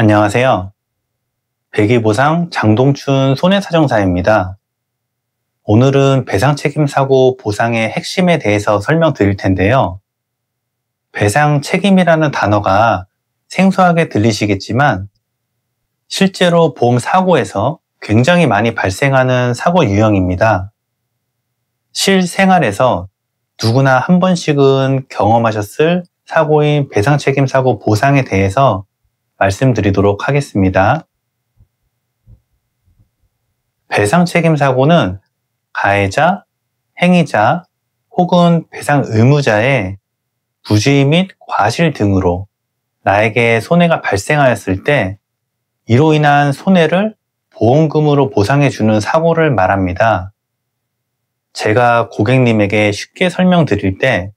안녕하세요. 백일보상 장동춘 손해사정사입니다. 오늘은 배상책임사고 보상의 핵심에 대해서 설명드릴 텐데요. 배상책임이라는 단어가 생소하게 들리시겠지만 실제로 보험사고에서 굉장히 많이 발생하는 사고 유형입니다. 실생활에서 누구나 한 번씩은 경험하셨을 사고인 배상책임사고 보상에 대해서 말씀드리도록 하겠습니다. 배상책임사고는 가해자, 행위자 혹은 배상 의무자의 부주의 및 과실 등으로 나에게 손해가 발생하였을 때 이로 인한 손해를 보험금으로 보상해주는 사고를 말합니다. 제가 고객님에게 쉽게 설명드릴 때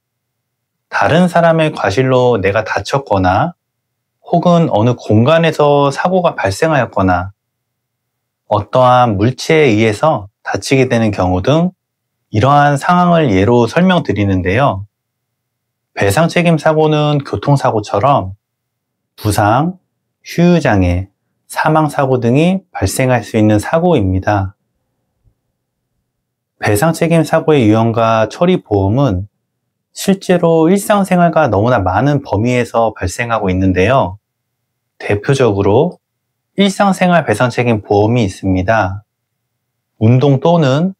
다른 사람의 과실로 내가 다쳤거나 혹은 어느 공간에서 사고가 발생하였거나 어떠한 물체에 의해서 다치게 되는 경우 등 이러한 상황을 예로 설명드리는데요. 배상책임사고는 교통사고처럼 부상, 휴유장애, 사망사고 등이 발생할 수 있는 사고입니다. 배상책임사고의 유형과 처리보험은 실제로 일상생활과 너무나 많은 범위에서 발생하고 있는데요. 대표적으로 일상생활 배상책임 보험이 있습니다. 운동 또는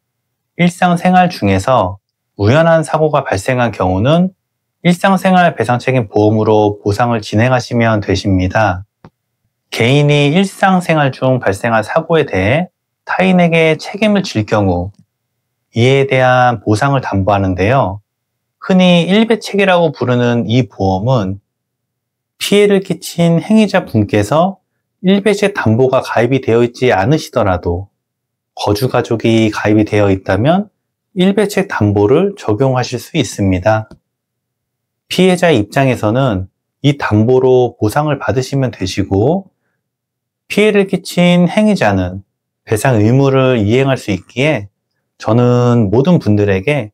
일상생활 중에서 우연한 사고가 발생한 경우는 일상생활 배상책임 보험으로 보상을 진행하시면 되십니다. 개인이 일상생활 중 발생한 사고에 대해 타인에게 책임을 질 경우 이에 대한 보상을 담보하는데요. 흔히 일배책이라고 부르는 이 보험은 피해를 끼친 행위자 분께서 일배책 담보가 가입이 되어 있지 않으시더라도 거주가족이 가입이 되어 있다면 일배책 담보를 적용하실 수 있습니다. 피해자 입장에서는 이 담보로 보상을 받으시면 되시고 피해를 끼친 행위자는 배상 의무를 이행할 수 있기에 저는 모든 분들에게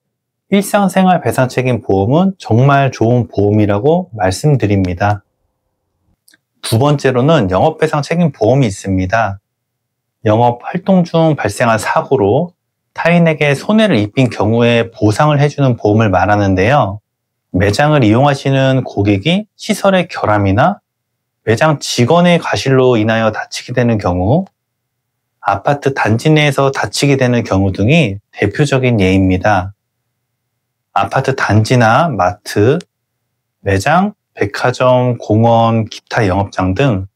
일상생활 배상책임 보험은 정말 좋은 보험이라고 말씀드립니다. 두 번째로는 영업배상책임 보험이 있습니다. 영업 활동 중 발생한 사고로 타인에게 손해를 입힌 경우에 보상을 해주는 보험을 말하는데요. 매장을 이용하시는 고객이 시설의 결함이나 매장 직원의 과실로 인하여 다치게 되는 경우, 아파트 단지 내에서 다치게 되는 경우 등이 대표적인 예입니다. 아파트 단지나 마트, 매장, 백화점, 공원, 기타 영업장 등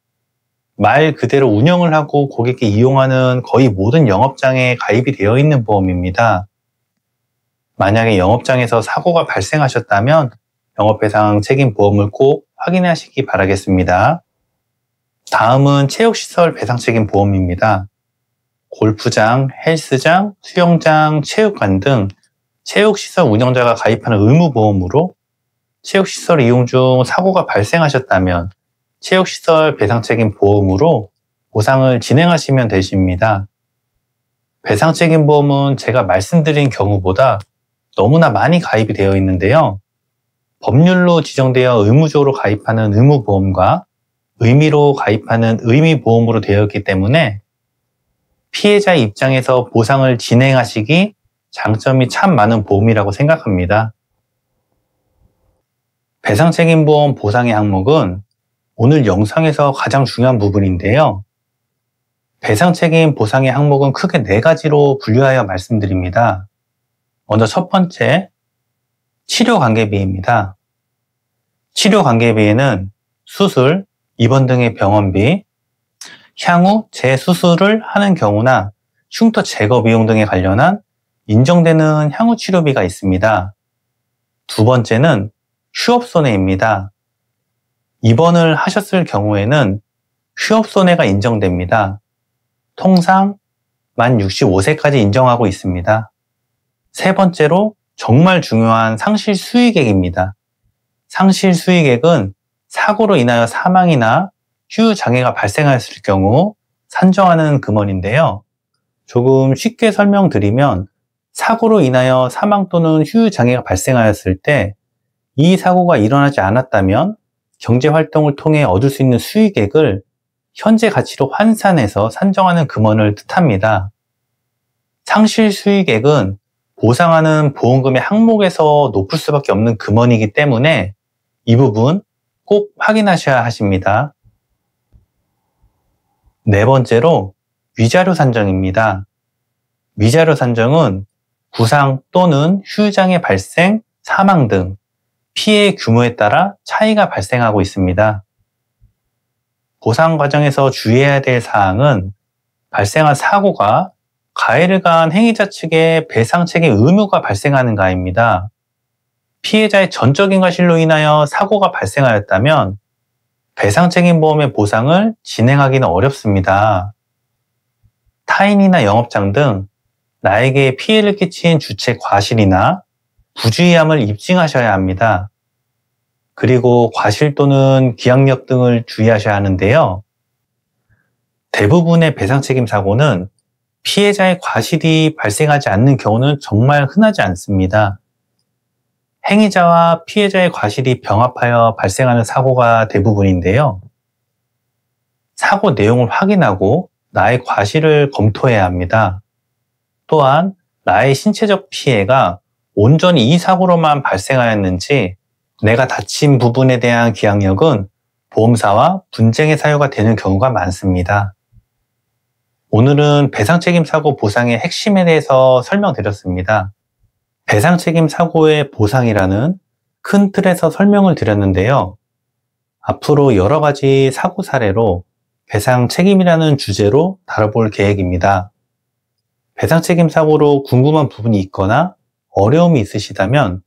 말 그대로 운영을 하고 고객이 이용하는 거의 모든 영업장에 가입이 되어 있는 보험입니다. 만약에 영업장에서 사고가 발생하셨다면 영업배상 책임보험을 꼭 확인하시기 바라겠습니다. 다음은 체육시설 배상책임 보험입니다. 골프장, 헬스장, 수영장, 체육관 등 체육시설 운영자가 가입하는 의무보험으로 체육시설 이용 중 사고가 발생하셨다면 체육시설 배상책임 보험으로 보상을 진행하시면 되십니다. 배상책임 보험은 제가 말씀드린 경우보다 너무나 많이 가입이 되어 있는데요. 법률로 지정되어 의무적으로 가입하는 의무보험과 의미로 가입하는 의미보험으로 되어 있기 때문에 피해자의 입장에서 보상을 진행하시기 장점이 참 많은 보험이라고 생각합니다. 배상책임보험 보상의 항목은 오늘 영상에서 가장 중요한 부분인데요. 배상책임 보상의 항목은 크게 4가지로 분류하여 말씀드립니다. 먼저 첫 번째, 치료관계비입니다. 치료관계비에는 수술, 입원 등의 병원비, 향후 재수술을 하는 경우나 흉터 제거 비용 등에 관련한 인정되는 향후 치료비가 있습니다. 두 번째는 휴업손해입니다. 입원을 하셨을 경우에는 휴업손해가 인정됩니다. 통상 만 65세까지 인정하고 있습니다. 세 번째로 정말 중요한 상실수익액입니다. 상실수익액은 사고로 인하여 사망이나 휴유장애가 발생하였을 경우 산정하는 금원인데요. 조금 쉽게 설명드리면 사고로 인하여 사망 또는 휴유장애가 발생하였을 때 이 사고가 일어나지 않았다면 경제활동을 통해 얻을 수 있는 수익액을 현재 가치로 환산해서 산정하는 금원을 뜻합니다. 상실 수익액은 보상하는 보험금의 항목에서 높을 수밖에 없는 금원이기 때문에 이 부분 꼭 확인하셔야 하십니다. 네 번째로 위자료 산정입니다. 위자료 산정은 부상 또는 휴장의 발생, 사망 등 피해의 규모에 따라 차이가 발생하고 있습니다. 보상 과정에서 주의해야 될 사항은 발생한 사고가 가해를 가한 행위자 측의 배상 책임 의무가 발생하는가입니다. 피해자의 전적인 과실로 인하여 사고가 발생하였다면 배상책임보험의 보상을 진행하기는 어렵습니다. 타인이나 영업장 등 나에게 피해를 끼친 주체 과실이나 부주의함을 입증하셔야 합니다. 그리고 과실 또는 기억력 등을 주의하셔야 하는데요. 대부분의 배상책임 사고는 피해자의 과실이 발생하지 않는 경우는 정말 흔하지 않습니다. 행위자와 피해자의 과실이 병합하여 발생하는 사고가 대부분인데요. 사고 내용을 확인하고 나의 과실을 검토해야 합니다. 또한 나의 신체적 피해가 온전히 이 사고로만 발생하였는지 내가 다친 부분에 대한 기억력은 보험사와 분쟁의 사유가 되는 경우가 많습니다. 오늘은 배상책임 사고 보상의 핵심에 대해서 설명드렸습니다. 배상책임 사고의 보상이라는 큰 틀에서 설명을 드렸는데요. 앞으로 여러 가지 사고 사례로 배상책임이라는 주제로 다뤄볼 계획입니다. 배상책임 사고로 궁금한 부분이 있거나 어려움이 있으시다면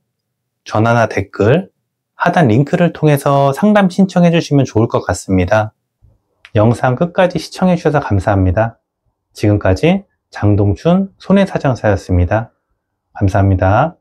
전화나 댓글, 하단 링크를 통해서 상담 신청해 주시면 좋을 것 같습니다. 영상 끝까지 시청해 주셔서 감사합니다. 지금까지 장동춘 손해사정사였습니다. 감사합니다.